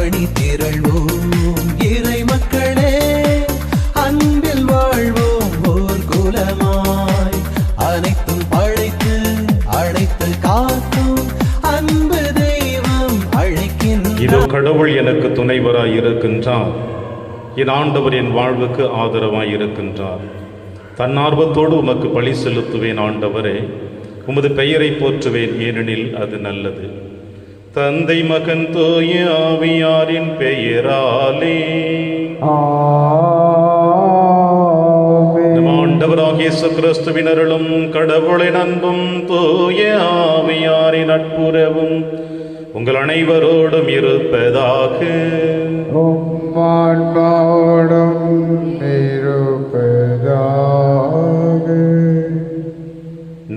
அணி திரள்வோம் இறை மக்களே, அன்பில் வாழ்வோம் ஓர் குலமாய். அனைத்தும் படைத்து அழைத்து காக்கும் அன்பு தெய்வம் அழைக்கின்றார். இதோ கடவுள் எனக்கு துணைவராய் இருக்கின்றார், என் ஆண்டவர் என் வாழ்வுக்கு ஆதரவாய் இருக்கின்றார். தன்னார்வத்தோடு உமக்கு பலி செலுத்துவேன் ஆண்டவரே, உமது பெயரை போற்றுவேன், ஏனெனில் அது நல்லது. தந்தை மகன் தூய ஆவியாரின் பெயராலே ஆண்டவராகிய இயேசு கிறிஸ்துவின் அருளும் கடவுளின் அன்பும் தூய ஆவியாரின் நட்புறவும் உங்கள் அனைவரோடும் இருப்பதாக.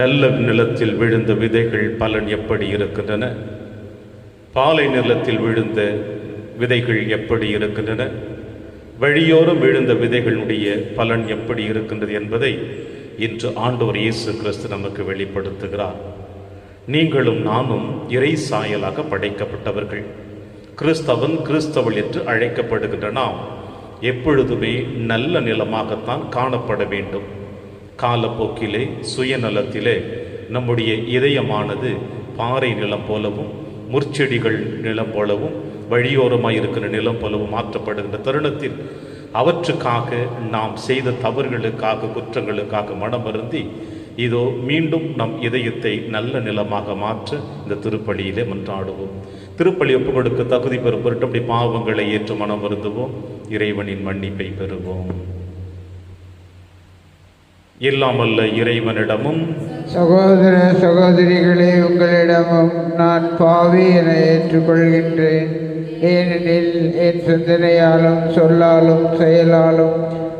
நல்ல நிலத்தில் விழுந்த விதைகள் பலன் எப்படி இருக்கின்றன? பாலை நிலத்தில் விழுந்த விதைகள் எப்படி இருக்கின்றன? வழியோரம் விழுந்த விதைகளுடைய பலன் எப்படி இருக்கின்றது என்பதை இன்று ஆண்டவர் இயேசு கிறிஸ்து நமக்கு வெளிப்படுத்துகிறார். நீங்களும் நானும் இறை சாயலாக படைக்கப்பட்டவர்கள். கிறிஸ்தவன் கிறிஸ்தவள் என்று அழைக்கப்படுகின்ற நாம் எப்பொழுதுமே நல்ல நிலமாகத்தான் காணப்பட வேண்டும். காலப்போக்கிலே சுயநலத்திலே நம்முடைய இதயமானது பாறை நிலம் போலவும் முற்செடிகள் நிலம் போலவும் வழியோரமாய் இருக்கிற நிலம் போலவும் மாற்றப்படுகின்ற தருணத்தில் அவற்றுக்காக நாம் செய்த தவறுகளுக்காக குற்றங்களுக்காக மனம் வருந்தி இதோ மீண்டும் நம் இதயத்தை நல்ல நிலமாக மாற்ற இந்த திருப்பலியிலே மன்றாடுவோம். திருப்பலி ஒப்பு கொடுக்க தகுதி பெறும் பொருட்டு அப்படி பாவங்களை ஏற்று மனம் வருந்துவோம், இறைவனின் மன்னிப்பை பெறுவோம். இல்லாமல்ல இறைவனிடமும் சகோதர சகோதரிகளே, உங்களிடமும் நான் பாவி என ஏற்றுக்கொள்கின்றேன். ஏனெனில் என் சிந்தனையாலும் சொல்லாலும் செயலாலும்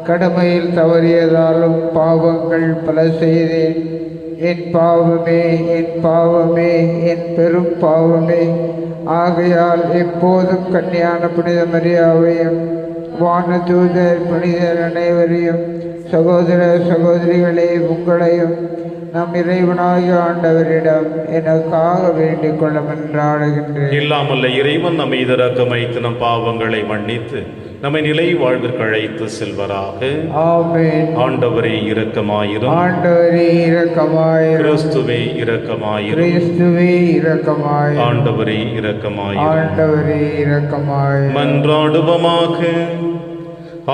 கடமையில் தவறியதாலும் பாவங்கள் பல செய்தேன். என் பாவமே, என் பாவமே, என் பெரும் பாவமே. ஆகையால் எப்போதும் கன்னியான புனித மரியாவையும் வானதூதர் புனிதர் அனைவரையும் சகோதர சகோதரிகளே உங்களையும் நம் இறைவனாகிய ஆண்டவரிடம் எனக்காக வேண்டிக் கொள்ள மன்றாடுகின்றேன். இல்லாமல்ல இறைவன் நம்மை இரக்கம் வைத்து நம் பாவங்களை மன்னித்து நம்மை நிலை வாழ்விற்கு அழைத்து செல்வராக. ஆமென். ஆண்டவரே இரக்கமாயிரும். ஆண்டவரே இரக்கமாயிரும். கிறிஸ்துவே இரக்கமாயிரும். கிறிஸ்துவே இரக்கமாயிரும். ஆண்டவரே இரக்கமாயிரும். ஆண்டவரே இரக்கமாயிரும். மன்றாடுவோமாக.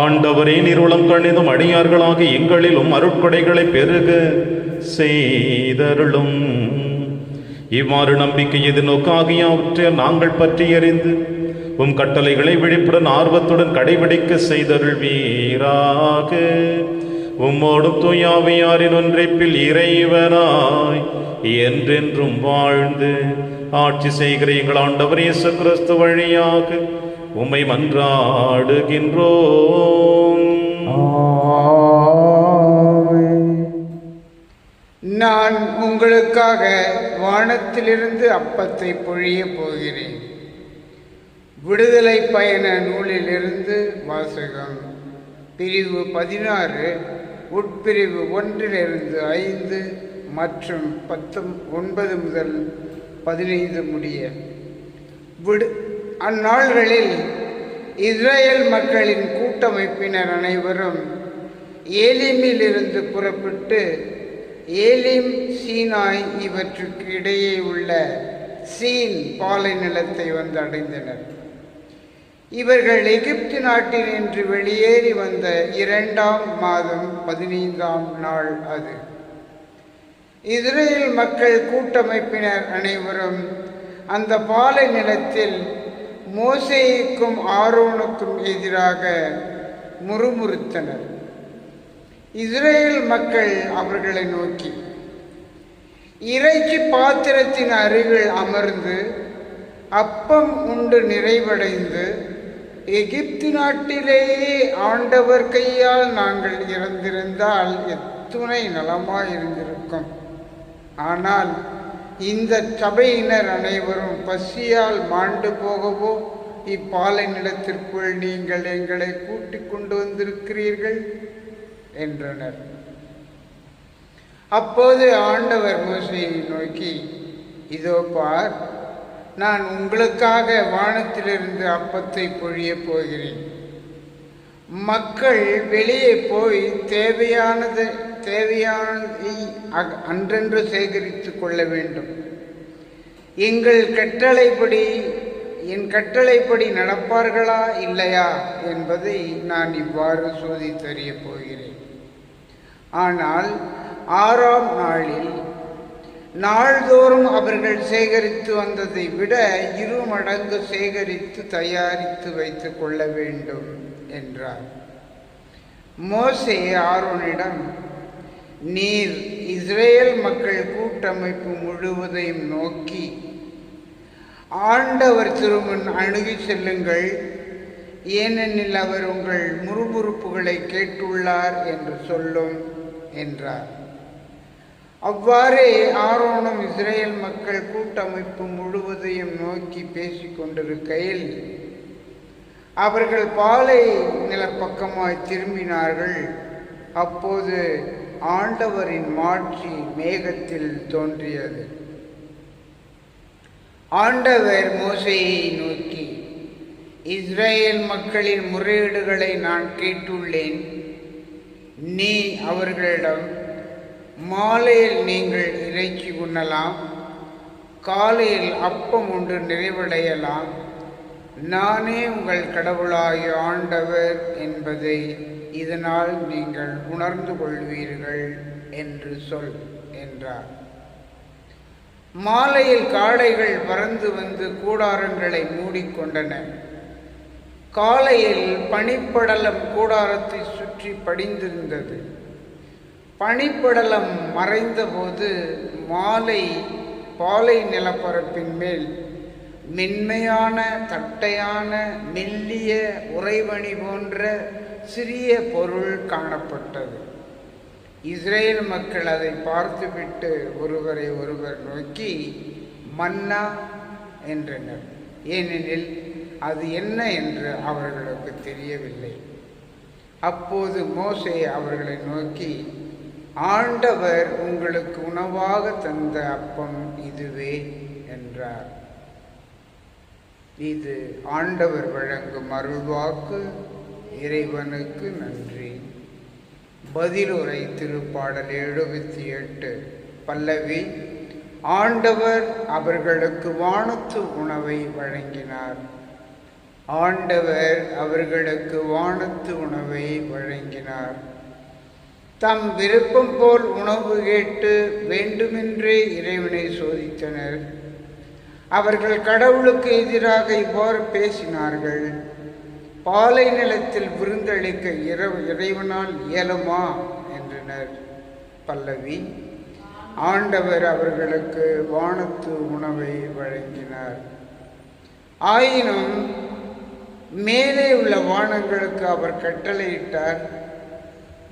ஆண்டவரே நீருளம் கணிதும் அடியார்களாக எங்களிலும் அருட்கொடைகளை பெருக செய்தருளும். இவ்வாறு நம்பிக்கை எதிர்நோக்காகியவற்றை நாங்கள் பற்றி அறிந்து உம் கட்டளைகளை விழிப்புடன் ஆர்வத்துடன் கடைபிடிக்க செய்தருள்வீராக. உம்மோடும் தூயாவியாரின் ஒன்றைப்பில் இறைவனாய் என்றென்றும் வாழ்ந்து ஆட்சி செய்கிற எங்கள் ஆண்டவர் இயேசு கிறிஸ்து வழியாக உம்மை மன்றாடுகின்றோம். நான் உங்களுக்காக வானத்திலிருந்து அப்பத்தை பொழிய போகிறேன். விடுதலை பயண நூலிலிருந்து வாசகம். பிரிவு 16 உட்பிரிவு 1 5 மற்றும் 9 முதல் 15 முடிய. அந்நாள்களில் இஸ்ரேல் மக்களின் கூட்டமைப்பினர் அனைவரும் ஏலிமிலிருந்து புறப்பட்டு ஏலிம் சீனாய் இவற்றுக்கு இடையே உள்ள சீன் பாலை நிலத்தை வந்து அடைந்தனர். இவர்கள் எகிப்து நாட்டினின்று வெளியேறி வந்த 2ஆம் மாதம் 15ஆம் நாள் அது. இஸ்ரேல் மக்கள் கூட்டமைப்பினர் அனைவரும் அந்த பாலை நிலத்தில் மோசேயுக்கும் ஆரோனுக்கும் எதிராக முறுமுறுத்தனர். இஸ்ரேல் மக்கள் அவர்களை நோக்கி, இறைச்சி பாத்திரத்தின் அருகில் அமர்ந்து அப்பம் உண்டு நிறைவடைந்து எகிப்து நாட்டிலேயே ஆண்டவர் கையால் நாங்கள் இறந்திருந்தால் எத்துணை நலமாயிருந்திருக்கும். ஆனால் இந்த சபையினர் அனைவரும் பசியால் மாண்டு போகவோ இப்பாலை நிலத்திற்குள் நீங்கள் எங்களை கூட்டிக் கொண்டு வந்திருக்கிறீர்கள் என்றனர். அப்போது ஆண்டவர் மோசேயை நோக்கி, இதோ பார், நான் உங்களுக்காக வானத்திலிருந்து அப்பத்தை பொழியப் போகிறேன். மக்கள் வெளியே போய் தேவையானதை அன்றென்று சேகரித்து கொள்ள வேண்டும். என் கட்டளைப்படி நடப்பார்களா இல்லையா என்பதை நான் இவ்வாறு சோதித்தறியப் போகிறேன். ஆனால் 6ஆம் நாளில் நாள்தோறும் அவர்கள் சேகரித்து வந்ததை விட 2 மடங்கு சேகரித்து தயாரித்து வைத்துக் கொள்ள வேண்டும் என்றார். மோசே ஆரோனிடம், நீர் இஸ்ரேல் மக்கள் கூட்டமைப்பு முழுவதையும் நோக்கி ஆண்டவர் திருமுன் அணுகி செல்லுங்கள், ஏனெனில் அவர் உங்கள் முறுமுறுப்புகளை கேட்டுள்ளார் என்று சொல்லும் என்றார். அவ்வாறே ஆரோனும் இஸ்ரேல் மக்கள் கூட்டமைப்பு முழுவதையும் நோக்கி பேசிக்கொண்டிருக்கையில் அவர்கள் பாலை நிலப்பக்கமாய் திரும்பினார்கள். அப்போது ஆண்டவரின் மாட்சி மேகத்தில் தோன்றியது. ஆண்டவர் மோசேயை நோக்கி, இஸ்ரேல் மக்களின் முறையீடுகளை நான் கேட்டுள்ளேன். நீ அவர்களிடம், மாலையில் நீங்கள் இறைச்சி உண்ணலாம், காலையில் அப்பம் உண்டு நிறைவடையலாம், நானே உங்கள் கடவுளாகிய ஆண்டவர் என்பதை இதனால் நீங்கள் உணர்ந்து கொள்வீர்கள் என்று சொல் என்றார். மாலையில் காடைகள் பறந்து வந்து கூடாரங்களை மூடிக்கொண்டன. காலையில் பனிப்படலம் கூடாரத்தை சுற்றி படிந்திருந்தது. பனிப்படலம் மறைந்தபோது மாலை பாலை நிலப்பரப்பின் மேல் மென்மையான தட்டையான மெல்லிய உறைவணி போன்ற சிறிய பொருள் காணப்பட்டது. இஸ்ரேல் மக்கள் அதை பார்த்துவிட்டு ஒருவரை ஒருவர் நோக்கி மன்னா என்றனர். ஏனெனில் அது என்ன என்று அவர்களுக்கு தெரியவில்லை. அப்போது மோசே அவர்களை நோக்கி, ஆண்டவர் உங்களுக்கு உணவாக தந்த அப்பம் இதுவே என்றார். இது ஆண்டவர் வழங்கும் அருள்வாக்கு. இறைவனுக்கு நன்றி. பதிலுரை திருப்பாடல் 78 பல்லவி. ஆண்டவர் அவர்களுக்கு வானத்து உணவை வழங்கினார். ஆண்டவர் அவர்களுக்கு வானத்து உணவை வழங்கினார். தம் விருப்பம் போல் உணவு கேட்டு வேண்டுமென்றே இறைவனை சோதித்தனர். அவர்கள் கடவுளுக்கு எதிராக இவ்வாறு பேசினார்கள். பாலை நிலத்தில் விருந்தளிக்க இறைவனால் இயலுமா என்றனர். பல்லவி. ஆண்டவர் அவர்களுக்கு வானத்து உணவை வழங்கினார். ஆயினும் மேலே உள்ள வானங்களுக்கு அவர் கட்டளையிட்டார்.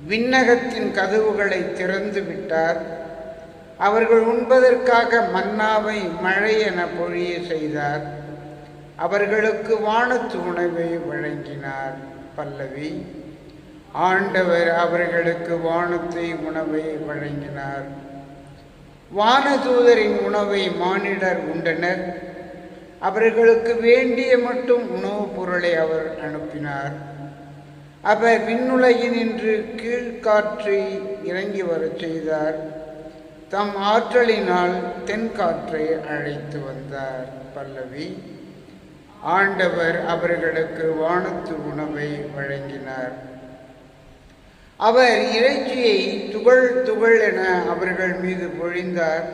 விண்ணகத்தின் கதவுகளை திறந்து விட்டார். அவர்கள் உண்பதற்காக மன்னாவை மழை என பொழிய செய்தார். அவர்களுக்கு வானத்து உணவை வழங்கினார். பல்லவி. ஆண்டவர் அவர்களுக்கு வானத்தை உணவை வழங்கினார். வானதூதரின் உணவை மானிடர் உண்டனர். அவர்களுக்கு வேண்டிய மட்டும் உணவுப் பொருளை அவர் அனுப்பினார். அவர் விண்ணுலகினின்று கீழ்காற்றை இறங்கி வரச் செய்தார். தம் ஆற்றலினால் தென்காற்றை அழைத்து வந்தார். பல்லவி. ஆண்டவர் அவர்களுக்கு வானத்து உணவை வழங்கினார். அவர் இறைச்சியை துகள் துகள் என அவர்கள் மீது பொழிந்தார்.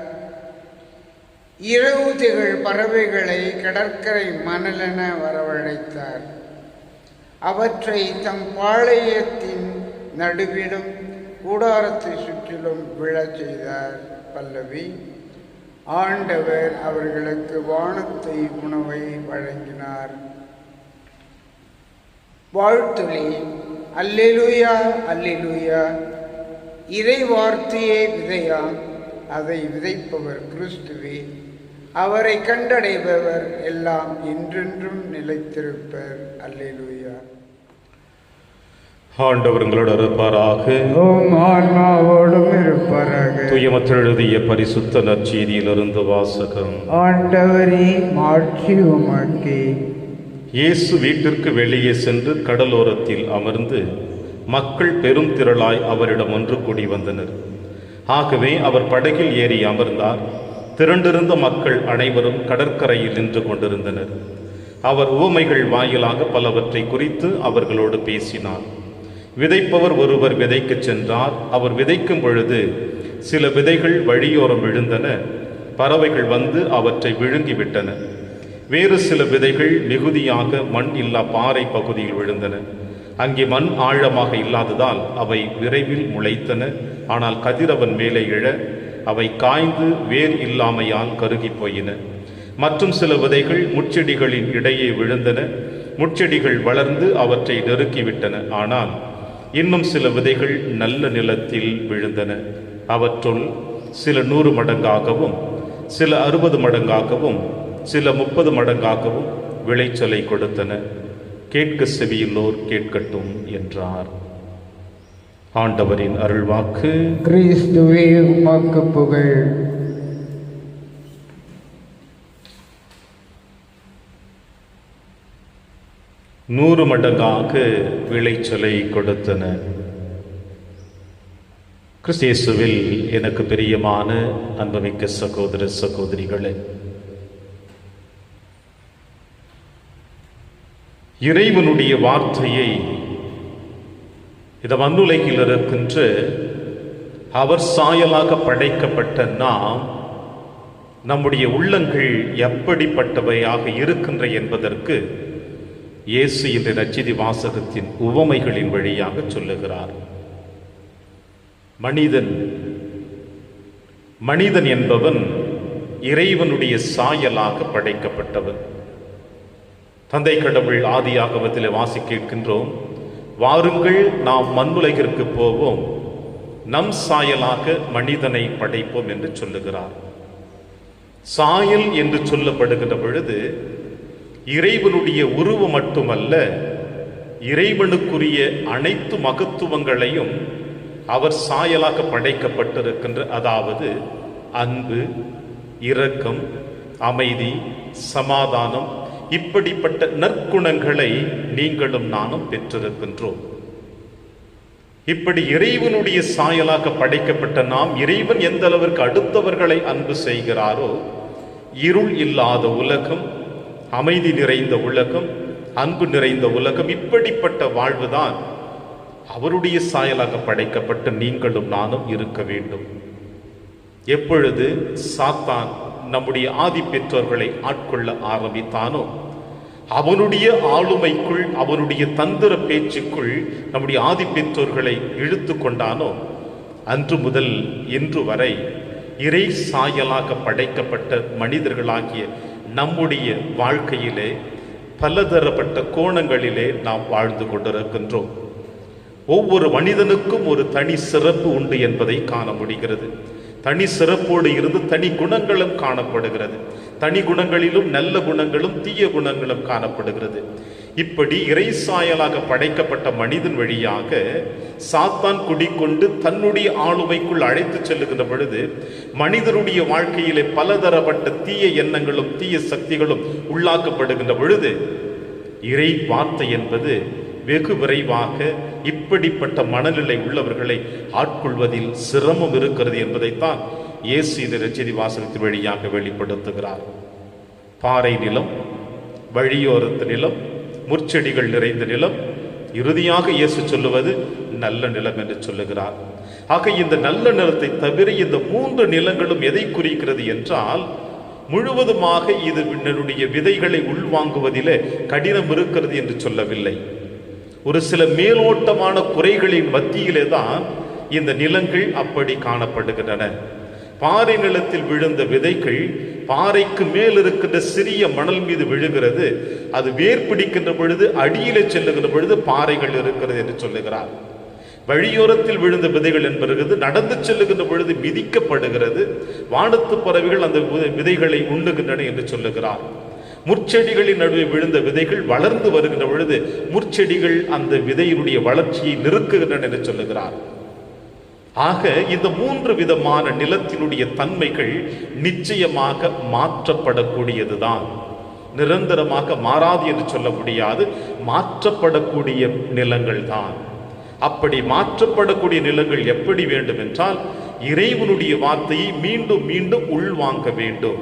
இரவு திகழ் பறவைகளை கடற்கரை மணலென வரவழைத்தார். அவற்றை தம் பாளையத்தின் நடுவிலும் கூடாரத்தை சுற்றிலும் விழச் செய்தார். பல்லவி. ஆண்டவர் அவர்களுக்கு வானத்தை உணவை வழங்கினார். வாழ்த்துளி. அல்லேலூயா அல்லேலூயா. இறை வார்த்தையே விதையாம், அதை விதைப்பவர் கிறிஸ்துவே. அவரை கண்டடைபவர் எல்லாம் என்றென்றும் நிலைத்திருப்பர். அல்லேலூயா. ஆண்டவர் உங்களோடு இருப்பாராக. உம் ஆன்மாவோடும் இருப்பாராக. தூயமற்ற எழுதிய பரிசுத்த நற்செய்தியிலிருந்து வாசகம். ஆண்டவரே மாட்சி உமக்கே. இயேசு வீட்டிற்கு வெளியே சென்று கடலோரத்தில் அமர்ந்து மக்கள் பெரும் திரளாய் அவரிடம் ஒன்று கூடி வந்தனர். ஆகவே அவர் படகில் ஏறி அமர்ந்தார். திரண்டிருந்த மக்கள் அனைவரும் கடற்கரையில் நின்று கொண்டிருந்தனர். அவர் உவமைகள் வாயிலாக பலவற்றை குறித்து அவர்களோடு பேசினார். விதைப்பவர் ஒருவர் விதைக்கச் சென்றார். அவர் விதைக்கும் பொழுது சில விதைகள் வழியோரம் விழுந்தன. பறவைகள் வந்து அவற்றை விழுங்கிவிட்டன. வேறு சில விதைகள் மிகுதியாக மண் இல்லா பாறை பகுதியில் விழுந்தன. அங்கே மண் ஆழமாக இல்லாததால் அவை விரைவில் முளைத்தன. ஆனால் கதிரவன் மேலே எழ அவை காய்ந்து வேர் இல்லாமையால் கருகி போயின. மற்றும் சில விதைகள் முட்செடிகளின் இடையே விழுந்தன. முட்செடிகள் வளர்ந்து அவற்றை நெருக்கிவிட்டன. ஆனால் இன்னும் சில விதைகள் நல்ல நிலத்தில் விழுந்தன. அவற்றுள் சில 100 மடங்காகவும் சில 60 மடங்காகவும் சில 30 மடங்காகவும் விளைச்சலை கொடுத்தன. கேட்க செவியுள்ளோர் கேட்கட்டும் என்றார். ஆண்டவரின் அருள்வாக்கு. கிறிஸ்துவே உமக்கு புகழ். நூறு மடங்காக விளைச்சலை கொடுத்தன. கிறிஸ்தேசுவில் எனக்கு பிரியமான அன்புமிக்க சகோதர சகோதரிகளே, இறைவனுடைய வார்த்தையை இந்த மண்ணுலகில் இருக்கின்ற அவர் சாயலாக படைக்கப்பட்ட நாம் நம்முடைய உள்ளங்கள் எப்படிப்பட்டவையாக இருக்கின்ற என்பதற்கு இயேசு இந்த நற்செய்தி வாசகத்தின் உவமைகளின் வழியாக சொல்லுகிறார். மனிதன் என்பவன் இறைவனுடைய சாயலாக படைக்கப்பட்டவன். தந்தை கடவுள் ஆதியாகமத்திலே வாசிக்கின்றோம், வாருங்கள் நாம் மண்ணுலகிற்கு போவோம், நம் சாயலாக மனிதனை படைப்போம் என்று சொல்லுகிறார். சாயல் என்று சொல்லப்படுகின்ற பொழுது இறைவனுடைய உருவம் மட்டுமல்ல, இறைவனுக்குரிய அனைத்து மகத்துவங்களையும் அவர் சாயலாக படைக்கப்பட்டிருக்கின்ற, அதாவது அன்பு, இரக்கம், அமைதி, சமாதானம், இப்படிப்பட்ட நற்குணங்களை நீங்களும் நானும் பெற்றிருக்கின்றோம். இப்படி இறைவனுடைய சாயலாக படைக்கப்பட்ட நாம் இறைவன் எந்த அளவிற்கு அடுத்தவர்களை அன்பு செய்கிறாரோ, இருள் இல்லாத உலகம், அமைதி நிறைந்த உலகம், அன்பு நிறைந்த உலகம், இப்படிப்பட்ட வாழ்வுதான் அவருடைய சாயலாக படைக்கப்பட்ட நீங்களும் நானும் இருக்க வேண்டும். எப்பொழுது சாத்தான் நம்முடைய ஆதி பெற்றோர்களை ஆட்கொள்ள ஆரம்பித்தானோ, அவனுடைய ஆளுமைக்குள், அவனுடைய தந்திர பேச்சுக்குள் நம்முடைய ஆதி பெற்றோர்களை இழுத்து கொண்டானோ, அன்று முதல் இன்று வரை இறை சாயலாக படைக்கப்பட்ட மனிதர்களாகிய நம்முடைய வாழ்க்கையிலே பலதரப்பட்ட கோணங்களிலே நாம் வாழ்ந்து கொண்டிருக்கின்றோம். ஒவ்வொரு மனிதனுக்கும் ஒரு தனி சிறப்பு உண்டு என்பதை காண முடிகிறது. தனி சிறப்போடு இருந்து தனி குணங்களும் காணப்படுகிறது. தனி குணங்களிலும் நல்ல குணங்களும் தீய குணங்களும் காணப்படுகிறது. இப்படி இறை சாயலாக படைக்கப்பட்ட மனிதன் வழியாக சாத்தான் குடிக்கொண்டு தன்னுடைய ஆளுமைக்குள் அழைத்து செல்லுகின்ற பொழுது மனிதனுடைய வாழ்க்கையிலே பலதரப்பட்ட தீய எண்ணங்களும் தீய சக்திகளும் உள்ளாக்கப்படுகின்ற பொழுது இறை வார்த்தை என்பது வெகு விரைவாக இப்படிப்பட்ட மனநிலை உள்ளவர்களை ஆட்கொள்வதில் சிரமம் இருக்கிறது என்பதைத்தான் இயேசு இந்த நற்செய்தி வாசகத்தின் வழியாக வெளிப்படுத்துகிறார். பாறை நிலம், வழியோரத்து நிலம், முற்செடிகள் நிறைந்த நிலம், இறுதியாக இயேசு சொல்லுவது நல்ல நிலம் என்று சொல்லுகிறார். ஆக இந்த நல்ல நிலத்தை தவிர இந்த 3 நிலங்களும் எதை குறிக்கிறது என்றால், முழுவதுமாக இது என்னுடைய விதைகளை உள்வாங்குவதிலே கடினம் இருக்கிறது என்று சொல்லவில்லை. ஒரு சில மேலோட்டமான குறைகளின் மத்தியிலே தான் இந்த நிலங்கள் அப்படி காணப்படுகின்றன. பாறை நிலத்தில் விழுந்த விதைகள் பாறைக்கு மேல் இருக்கின்ற சிறிய மணல் மீது விழுகிறது. அது வேர் பிடிக்கின்ற பொழுது அடியிலே செல்லுகின்ற பொழுது பாறைகள் இருக்கிறது என்று சொல்லுகிறார். வழியோரத்தில் விழுந்த விதைகள் என்பது நடந்து செல்லுகின்ற பொழுது மிதிக்கப்படுகிறது. வானத்து பறவைகள் அந்த விதைகளை உண்ணுகின்றன என்று சொல்லுகிறார். முற்செடிகளின் நடுவே விழுந்த விதைகள் வளர்ந்து வருகின்ற பொழுது முற்செடிகள் அந்த விதையினுடைய வளர்ச்சியை நிறுக்குகின்றன என்று சொல்லுகிறார். ஆக இந்த 3 விதமான நிலத்தினுடைய தன்மைகள் நிச்சயமாக மாற்றப்படக்கூடியதுதான். நிரந்தரமாக மாறாது என்று சொல்ல முடியாது, மாற்றப்படக்கூடிய நிலங்கள் தான். அப்படி மாற்றப்படக்கூடிய நிலங்கள் எப்படி வேண்டும் என்றால், இறைவனுடைய வார்த்தையை மீண்டும் மீண்டும் உள்வாங்க வேண்டும்.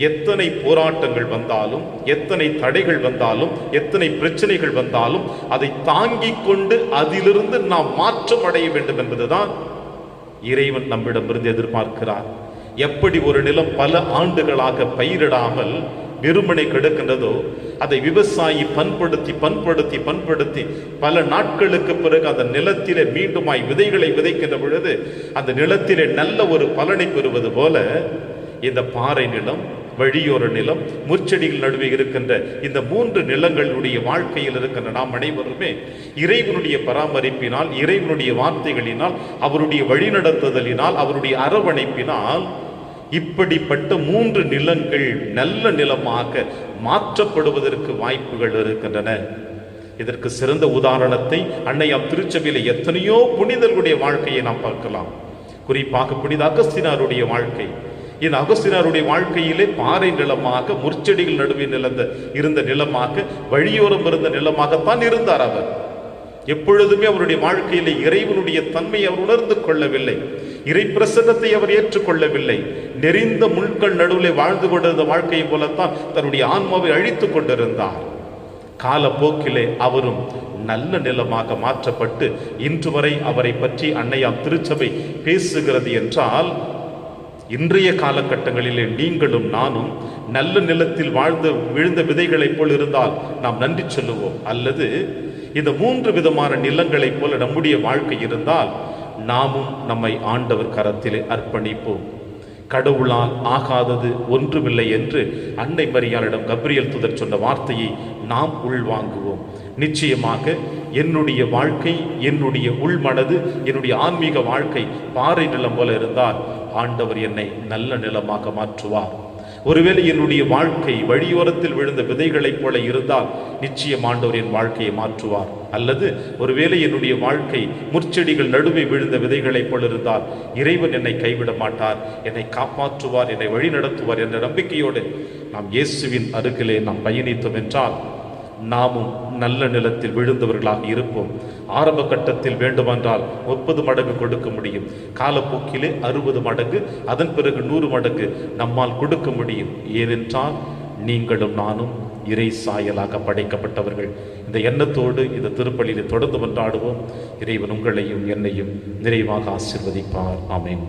எத்தனை போராட்டங்கள் வந்தாலும், எத்தனை தடைகள் வந்தாலும், எத்தனை பிரச்சனைகள் வந்தாலும் அதை தாங்கிக் கொண்டு அதிலிருந்து நாம் மாற்றம் அடைய வேண்டும் என்பதுதான் இறைவன் நம்மிடமிருந்து எதிர்பார்க்கிறார். எப்படி ஒரு நிலம் பல ஆண்டுகளாக பயிரிடாமல் வெறுமனை கிடக்கின்றதோ, அதை விவசாயி பண்படுத்தி பல நாட்களுக்கு பிறகு அந்த நிலத்திலே மீண்டுமாய் விதைகளை விதைக்கின்ற பொழுது அந்த நிலத்திலே நல்ல ஒரு பலனை பெறுவது போல, இந்த பாறை நிலம், வழியோர நிலம், முற்செடிகள் நடுவே இருக்கின்ற இந்த 3 நிலங்களுடைய வாழ்க்கையில் இருக்கின்ற நாம் அனைவருமே இறைவனுடைய பராமரிப்பினால், இறைவனுடைய வார்த்தைகளினால், அவருடைய வழிநடத்துதலினால், அவருடைய அரவணைப்பினால் இப்படிப்பட்ட 3 நிலங்கள் நல்ல நிலமாக மாற்றப்படுவதற்கு வாய்ப்புகள் இருக்கின்றன. இதற்கு சிறந்த உதாரணத்தை அன்னையாம் திருச்சபையில எத்தனையோ புனிதர்களுடைய வாழ்க்கையை நாம் பார்க்கலாம். குறிப்பாக புனித அகஸ்தினாருடைய வாழ்க்கை. இந்த அகஸ்தினாருடைய வாழ்க்கையிலே பாறை நிலமாக, முற்செடிகள் நடுவே இருந்த நிலமாக, வழியோரம் இருந்த நிலமாகத்தான் இருந்தார். அவர் எப்பொழுதுமே அவருடைய வாழ்க்கையிலே இறைவனுடைய தன்மையை அவர் உணர்ந்து கொள்ளவில்லை, இறை பிரசன்னத்தை அவர் ஏற்றுக்கொள்ளவில்லை. நெறிந்த முள்கள் நடுவில் வாழ்ந்து கொண்டிருந்த வாழ்க்கையை போலத்தான் தன்னுடைய ஆன்மாவை அழித்துக் கொண்டிருந்தார். காலப்போக்கிலே அவரும் நல்ல நிலமாக மாற்றப்பட்டு இன்று வரை அவரை பற்றி அன்னையாம் திருச்சபை பேசுகிறது என்றால், இன்றைய காலகட்டங்களிலே நீங்களும் நானும் நல்ல நிலத்தில் விழுந்த விதைகளைப் போல் இருந்தால் நாம் நன்றி சொல்லுவோம். அல்லது இந்த 3 விதமான நிலங்களைப் போல நம்முடைய வாழ்க்கை இருந்தால் நாமும் நம்மை ஆண்டவர் கரத்திலே அர்ப்பணிப்போம். கடவுளால் ஆகாதது ஒன்றுமில்லை என்று அன்னை மரியாளிடம் கப்ரியேல் தூதர் சொன்ன வார்த்தையை நாம் உள்வாங்குவோம். நிச்சயமாக என்னுடைய வாழ்க்கை, என்னுடைய உள்மனது, என்னுடைய ஆன்மீக வாழ்க்கை பாறை நிலம் போல இருந்தால் ஆண்டவர் என்னை நல்ல நிலமாக மாற்றுவார். ஒருவேளை என்னுடைய வாழ்க்கை வழியோரத்தில் விழுந்த விதைகளைப் போல இருந்தால் நிச்சயம் ஆண்டவர் என் வாழ்க்கையை மாற்றுவார். அல்லது ஒருவேளை என்னுடைய வாழ்க்கை முற்செடிகள் நடுவே விழுந்த விதைகளைப் போல இருந்தால் இறைவன் என்னை கைவிட மாட்டார், என்னை காப்பாற்றுவார், என்னை வழி நடத்துவார் என்ற நம்பிக்கையோடு நாம் இயேசுவின் அருகிலே நாம் பயணித்தோம் என்றால் நாமும் நல்ல நிலத்தில் விழுந்தவர்களாக இருப்போம். ஆரம்ப கட்டத்தில் வேண்டுமென்றால் 30 மடங்கு கொடுக்க முடியும். காலப்போக்கிலே 60 மடங்கு, அதன் பிறகு 100 மடங்கு நம்மால் கொடுக்க முடியும். ஏனென்றால் நீங்களும் நானும் இறை சாயலாக படைக்கப்பட்டவர்கள். இந்த எண்ணத்தோடு இந்த திருப்பலியில் தொடர்ந்து கொண்டாடுவோம். இறைவன் உங்களையும் என்னையும் நிறைவாக ஆசீர்வதிப்பார். ஆமென்.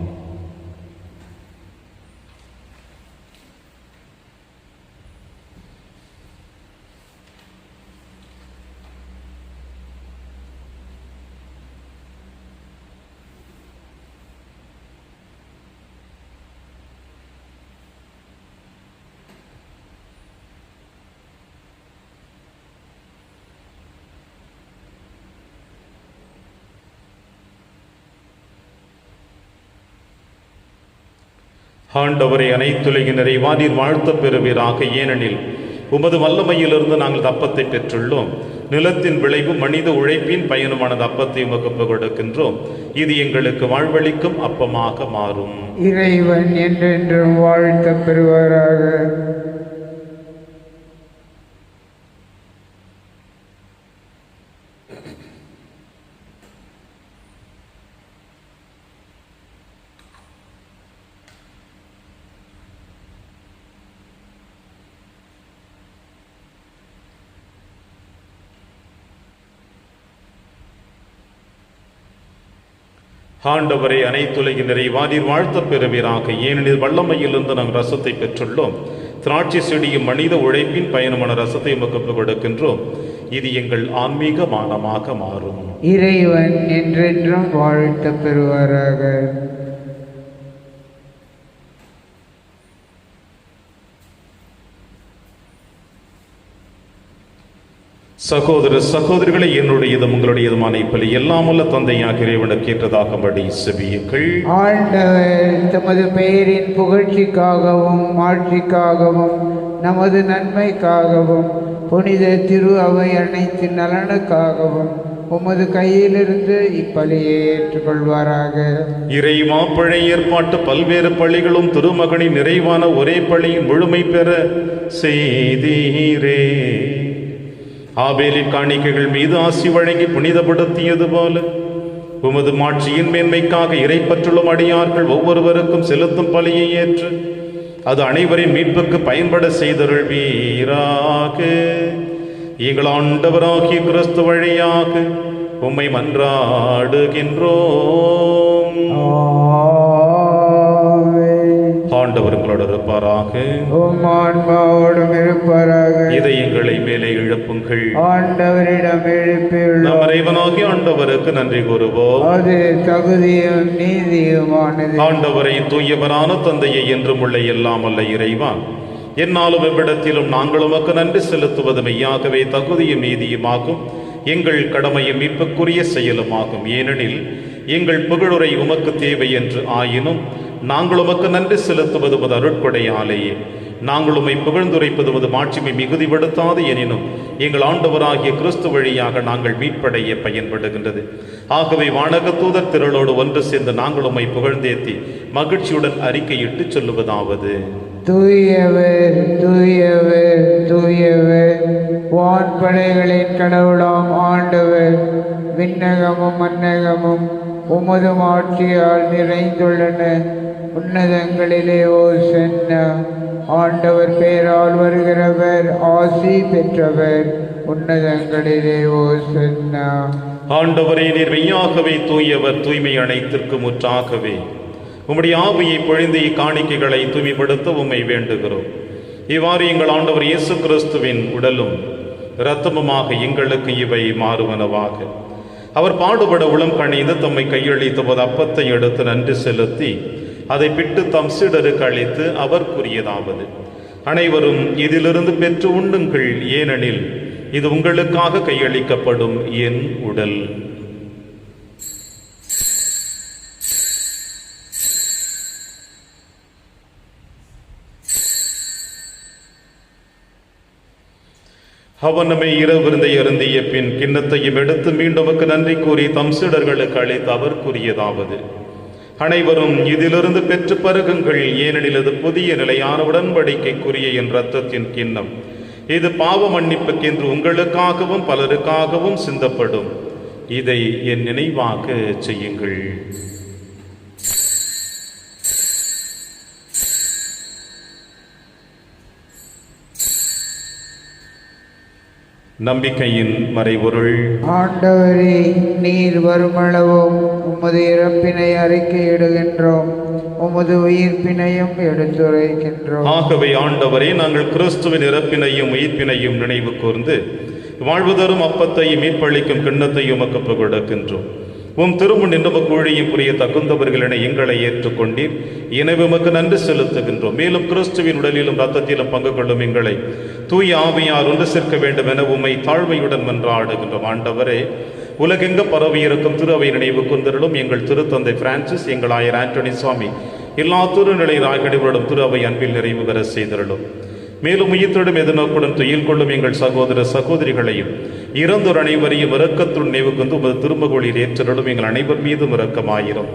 ஆண்டவரை அனைத்துலகினரை வானீர் வாழ்த்த பெறுவீராக. ஏனெனில் உமது வல்லமையிலிருந்து நாங்கள் அப்பத்தை பெற்றுள்ளோம். நிலத்தின் விளைவு மனித உழைப்பின் பயனுமான அப்பத்தை உமக்கு கொடுக்கின்றோம். இது எங்களுக்கு வாழ்வளிக்கும் அப்பமாக மாறும். இறைவன் என்றென்றும் வாழ்த்த பெறுவாராக. ஆண்டவரை அனைத்துலகினரை வானீர் வாழ்த்த பெறுவீராக. ஏனெனில் வல்லமையிலிருந்து நாங்கள் ரசத்தை பெற்றுள்ளோம். திராட்சை செடியும் மனித உழைப்பின் பயணமான ரசத்தை உமக்கு கொடுக்கின்றோம். இது எங்கள் ஆன்மீக மானமாக மாறும். இறைவன் என்றென்றும் வாழ்த்த பெறுவாராக. சகோதர சகோதரிகளை, என்னுடையதும் உங்களுடையதுமான இப்பலி எல்லாம் உள்ள தந்தையாக இறைவனுக்கு ஏற்றதாகும்படி செபியுங்கள். ஆண்டவர் தமது பெயரின் புகழ்ச்சிக்காகவும் ஆட்சிக்காகவும் நமது நன்மைக்காகவும் புனித திரு அவை அனைத்து நலனுக்காகவும் உமது கையிலிருந்து இப்பலியை ஏற்றுக்கொள்வாராக. இறைவா, பழைய ஏற்பாட்டு பல்வேறு பள்ளிகளும் திருமகனின் நிறைவான ஒரே பள்ளியின் முழுமை பெற செய்தீரே. ஆபேலின் காணிக்கைகள் மீது ஆசி வழங்கி புனிதப்படுத்தியது போல உமது மாட்சியின் மேன்மைக்காக இறைப்பற்றுள்ள அடியார்கள் ஒவ்வொருவருக்கும் செலுத்தும் பலியை ஏற்று அது அனைவரின் மீட்புக்கு பயன்பட செய்தருள்வீராக. எங்கள் ஆண்டவராகிய கிறிஸ்து வழியாக உம்மை மன்றாடுகின்றோம். ஆண்டவர் உங்களோடு இருப்பாராக. ஆன்மாவோடும் இருப்பாராக. இதயங்களை மேலே எழுப்புங்கள். ஆண்டவரிடம் எழுப்பியுள்ளோம். நம் இறைவனாகிய ஆண்டவருக்கு நன்றி கூறுவோம். அது தகுதியும் நீதியுமானது. ஆண்டவரை தூயவரான தந்தையை என்றும் உள்ள எல்லாம் அல்ல இறைவா, என்னாலும் எவ்விடத்திலும் நாங்கள் உமக்கு நன்றி செலுத்துவது மெய்யாகவே தகுதியும் நீதியுமாகும், எங்கள் கடமையும் மீட்புக்குரிய செயலுமாகும். ஏனெனில் எங்கள் புகழுரை உமக்கு தேவை என்று ஆயினும் நாங்கள் உமக்கு நன்றி செலுத்துவது உமது அருட்கொடையாலேயே. நாங்கள் உம்மை புகழ்ந்துரைப்பது உமது மாட்சிமை மிகுதிப்படுத்தாது எனினும் எங்கள் ஆண்டவராகிய கிறிஸ்து வழியாக நாங்கள் மீட்படைய பயன்படுகின்றது. ஆகவே வானக தூதர் திரளோடு ஒன்று சேர்ந்து நாங்கள் உம்மை புகழ்ந்தேத்தி மகிழ்ச்சியுடன் அறிக்கையிட்டு சொல்லுவதாவது: தூயவர் தூயவர் தூயவர், வான்படைகளின் கடவுளாம் ஆண்டவர், விண்ணகமும் மன்னகமும் உமது ஆட்சியால் நிறைந்துள்ளன. உன்னதங்களிலே ஓசன்னா. ஆண்டவர் பெயரால் வருகிறவர் ஆசி பெற்றவர். உன்னதங்களிலே ஓசன்னா. ஆண்டவரே, நீர் மெய்யாகவே தூயவர், தூய்மை அனைத்திற்கு முற்றாகவே. உம்முடைய ஆவியை பொழிந்து இக்காணிக்கைகளை தூய்மைப்படுத்த உம்மை வேண்டுகிறோம். இவ்வாறு எங்கள் ஆண்டவர் இயேசு கிறிஸ்துவின் உடலும் இரத்தமுமாக எங்களுக்கு இவை மாறுவனவாக. அவர் பாடுபட உளம் கணிந்து தம்மை கையளித்த போது அப்பத்தை எடுத்து நன்றி செலுத்தி அதை பிட்டு தம் சீடருக்கு அளித்து அவர் கூறியதாவது: அனைவரும் இதிலிருந்து பெற்று உண்ணுங்கள், ஏனெனில் இது உங்களுக்காக கையளிக்கப்படும் என் உடல். அவனமை இரவிருந்தை அருந்திய பின் கிண்ணத்தையும் எடுத்து மீண்டும் நன்றி கூறி தம் சீடர்களுக்கு அளித்து அவர் கூறியதாவது: அனைவரும் இதிலிருந்து பெற்று பருகுங்கள், ஏனெனில் இது புதிய நிலையான உடன்படிக்கைக்குரிய என் இரத்தத்தின் கிண்ணம். இது பாவ மன்னிப்புக்கென்று உங்களுக்காகவும் பலருக்காகவும் சிந்தப்படும். இதை என் நினைவாக செய்யுங்கள். நம்பிக்கையின் மறைபொருள். ஆண்டவரே, நீர் வருமளவும் உமது இறப்பினை அறிக்கையிடுகின்றோம், உமது உயிர்ப்பினையும் எடுத்துரைக்கின்றோம். ஆகவே ஆண்டவரே, நாங்கள் கிறிஸ்துவின் இறப்பினையும் உயிர்ப்பினையும் நினைவு கூர்ந்து வாழ்வு தரும் அப்பத்தையும் மீட்பளிக்கும் கிண்ணத்தையும் உமக்கு கொடுக்கின்றோம். உம் திருமுன் நின்று ஊழியம் புரிய தகுந்தவர்கள் என எங்களை ஏற்றுக்கொண்டீர். எனவே உமக்கு நன்றி செலுத்துகின்றோம். மேலும் கிறிஸ்துவின் உடலிலும் இரத்தத்திலும் பங்கு கொள்ளும் எங்களை தூய ஆவியார் ஒன்று சேர்க்க வேண்டும் என உம்மை தாழ்மையுடன் மன்றாடுகின்றோம். ஆண்டவரே, உலகெங்க பரவி இருக்கும் திரு அவை நினைவு கொண்டிருளும். எங்கள் திருத்தந்தை பிரான்சிஸ், எங்கள் ஆயர் ஆண்டனி சுவாமி, எல்லா திருநிலை ராய்கடிவரிடம் திரு அவை அன்பில் நிறைவு பெற செய்திருளும். மேலும் உயிர்த்தெழும் எதிர்நோக்குடன் துயில் கொள்ளும் எங்கள் சகோதர சகோதரிகளையும் இறந்தோர் அனைவரையும் இரக்கத்துடன் நினைவு கொண்டு உமது திருமகளில் ஏற்றருளும். எங்கள் அனைவர் மீதும் இரக்கமாயிரும்.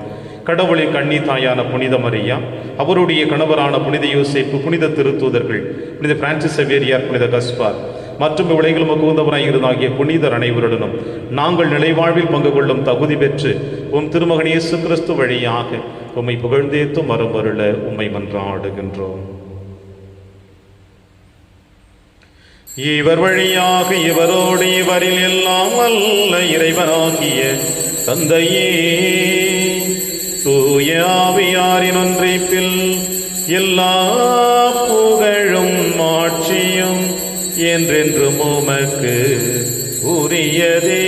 கடவுளின் கன்னி தாயான புனித மரியா, அவருடைய கணவரான புனித யோசேப்பு, புனித திருத்தூதர்கள், புனித பிரான்சிஸ் சேவியர், புனித கஸ்பார் மற்றும் உலகிலும் மகுந்தவராய் இருந்தாகிய புனிதர் அனைவருடனும் நாங்கள் நிலைவாழ்வில் பங்கு கொள்ளும் தகுதி பெற்று உம் திருமகன் இயேசு கிறிஸ்து வழியாக உம்மை புகழ்ந்தேத்தும் மறுமருள உம்மை மன்றாடுகின்றோம். இவர் வழியாக இவரோடு இவரில் எல்லாம் அல்ல இறைவனாகிய தந்தையே, தூய ஆவியாரின் ஒன்றிப்பில் எல்லா புகழும் மாட்சியும் என்றென்றும் உமக்கு உரியதே.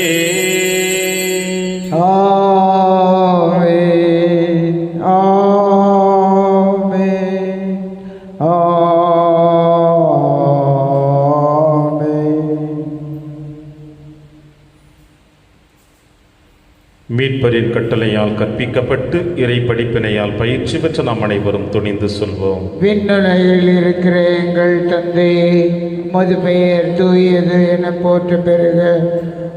மீட்பரின் கட்டளையால் கற்பிக்கப்பட்டு இறை படிப்பினையால் பயிற்சி பெற்ற நாம் அனைவரும் துணிந்து சொல்வோம். விண்ணுலகில் இருக்கிற எங்கள் தந்தையே, உமது பெயர் தூயது என போற்ற பெறுக.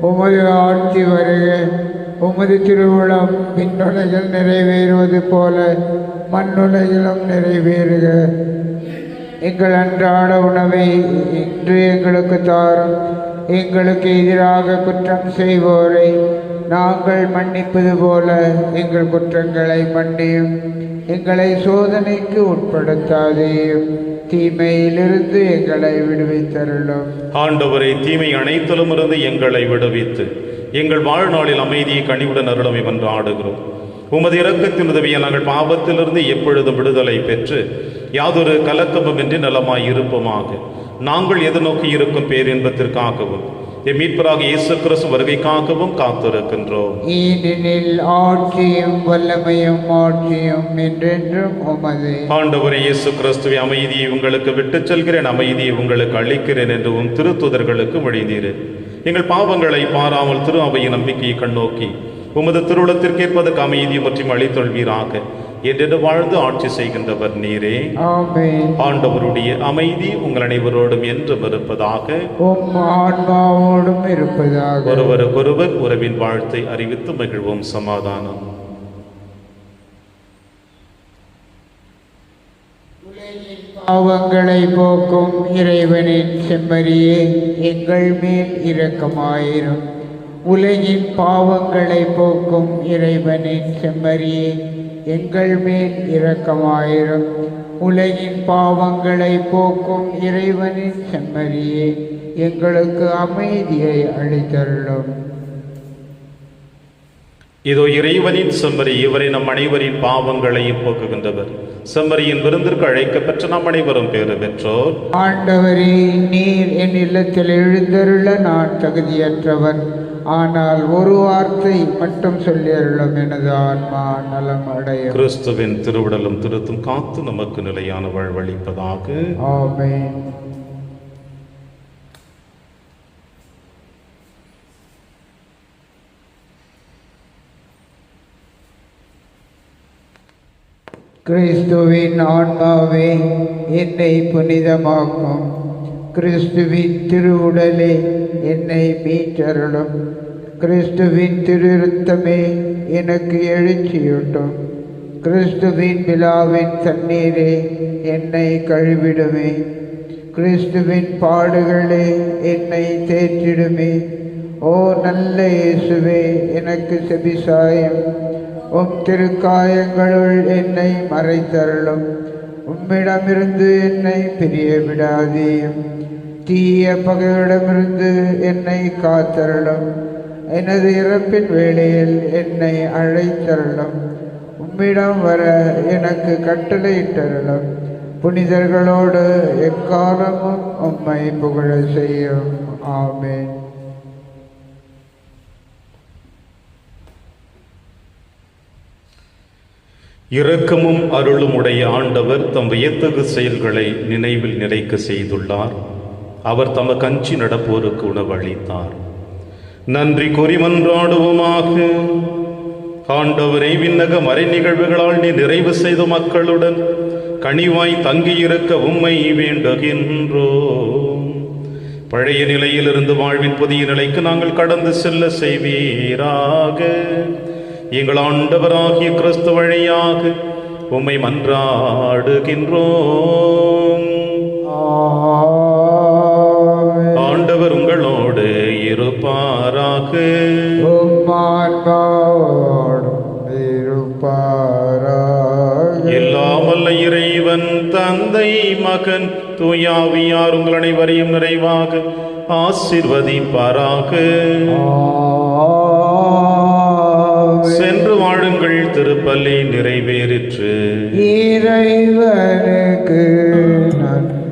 உமது ஆட்சி வருக. உமது திருவுளம் விண்ணுலகில் நிறைவேறுவது போல மண்ணுலகிலும் நிறைவேறுக. எங்கள் அன்றாட உணவை இன்று எங்களுக்கு தாரும். எங்களுக்கு எதிராக குற்றம் செய்வோரை நாங்கள் மன்னிப்பது போல எங்கள் குற்றங்களை மன்னியும். எங்களை சோதனைக்கு உட்படுத்தாதேயும், தீமையிலிருந்து எங்களை விடுவித்தருளும். ஆண்டவரை, தீமை அனைத்திலும் இருந்து எங்களை விடுவித்து எங்கள் வாழ்நாளில் அமைதியை கனிவுடன் அருளமை என்று ஆடுகிறோம். உமது இரக்கத்தின் உதவியை நாங்கள் பாவத்திலிருந்து எப்பொழுதும் விடுதலை பெற்று யாதொரு கலக்கமுமின்றி நலமாய் இருப்போமாக. நாங்கள் எதிர்நோக்கி இருக்கும் பேரின்பத்திற்காகவும் என் மீட்பராக இயேசு கிறிஸ்து வருகைக்காகவும் காத்திருக்கின்றோம். ஏனெனில் ஆட்சியும் வல்லமையும் மாட்சியும் என்றென்றும் உமது. ஆண்டவரே இயேசு கிறிஸ்துவை, அமைதியை உங்களுக்கு விட்டுச் செல்கிறேன், அமைதியை உங்களுக்கு அளிக்கிறேன் என்று உம் திருத்தூதர்களுக்கு மொழிந்தீர். எங்கள் பாவங்களை பாராமல் திரு அவையின் நம்பிக்கையை கண்ணோக்கி உமது திருவுளத்திற்கேற்பதற்கு அமைதியை மற்றும் அளித்தொள்வீராக. என்று வாழ்ந்து ஆட்சி செய்கின்றவர் நீரே. ஆமென். ஆண்டவருடைய அமைதி உங்கள் அனைவரோடும் என்றும் இருப்பதாக. உம் ஆன்மாவோடும் இருப்பதாக. ஒருவருக்கொருவர் உறவின் வாழ்த்தை அறிவித்து மகிழ்வோம். சமாதானம். பாவங்களை போக்கும் இறைவனின் செம்மறியே, எங்கள் மேல் இரக்கமாயிரும். உலகின் பாவங்களை போக்கும் இறைவனின் செம்மறியே, எங்கள் மேல் இரக்கமாயிரும். உலகின் பாவங்களை போக்கும் இறைவனின் செம்மறியே, எங்களுக்கு அமைதியை அளித்தருளும். இதோ இறைவனின் செம்மறி, இவரை நம் அனைவரின் பாவங்களையும் போக்குகின்றவர். செம்மறியின் விருந்திற்கு அழைக்கப்பெற்ற நம் அனைவரும் பேறு பெற்றோர். ஆண்டவரே, நீர் என் இல்லத்தில் எழுந்தருள நான் தகுதியற்றவர். ஆனால் ஒரு வார்த்தை மட்டும் சொல்லியருளும், எனது ஆன்மா நலம் அடையும். கிறிஸ்துவின் திருவுடலும் திருத்தும் காத்து நமக்கு நிலையான வாழ்வளிப்பதாக. ஆமென். கிறிஸ்துவின் ஆன்மாவே, என்னை புனிதமாக்கும். கிறிஸ்துவின் திருவுடலே, என்னை மீட்டருளும். கிறிஸ்துவின் திருத்தமே, எனக்கு எழுச்சியூட்டும். கிறிஸ்துவின் விழாவின் தண்ணீரே, என்னை கழுவிடுமே. கிறிஸ்துவின் பாடுகளே, என்னை தேற்றிடுமே. ஓ நல்ல இயேசுவே, எனக்கு செபிசாயம். உம் திருக்காயங்களுள் என்னை மறைத்தருளும். உம்மிடமிருந்து என்னை பிரிய விடாதேயும். தீய பகையிடமிருந்து என்னை காத்தருளும். எனது இறப்பின் வேளையில் என்னை அழைத்தருளும். உம்மிடம் வர எனக்கு கட்டளையிட்டருளும். புனிதர்களோடு எக்காலமும் உம்மை புகழ செய்யும். ஆமென். இரக்கமும் அருளும் உடைய ஆண்டவர் தம் வியத்தகு செயல்களை நினைவில் நிலைக்க செய்துள்ளார். அவர் தமக்கு அஞ்சி நடப்போருக்கு உணவளித்தார். நன்றி கூறி மன்றாடுவோமாக. ஆண்டவரை, விண்ணக மறை நிகழ்வுகளால் நீ நிறைவு செய்த மக்களுடன் கனிவாய் தங்கியிருக்க உம்மை வேண்டுகின்றோம். பழைய நிலையிலிருந்து வாழ்வின் புதிய நிலைக்கு நாங்கள் கடந்து செல்ல செய்வீராக. எங்கள் ஆண்டவராகிய கிறிஸ்து வழியாக உம்மை மன்றாடுகின்றோம். ஆண்டவர் உங்களோடு இருப்பாராக. எல்லாம் வல்ல இறைவன் தந்தை, மகன், தூயாவியார் உங்கள் அனைவரையும் நிறைவாக ஆசீர்வதிப்பாராக. சென்று வாழுங்கள். திருப்பலி நிறைவேறிற்று. இறைவனுக்கு நன்றி.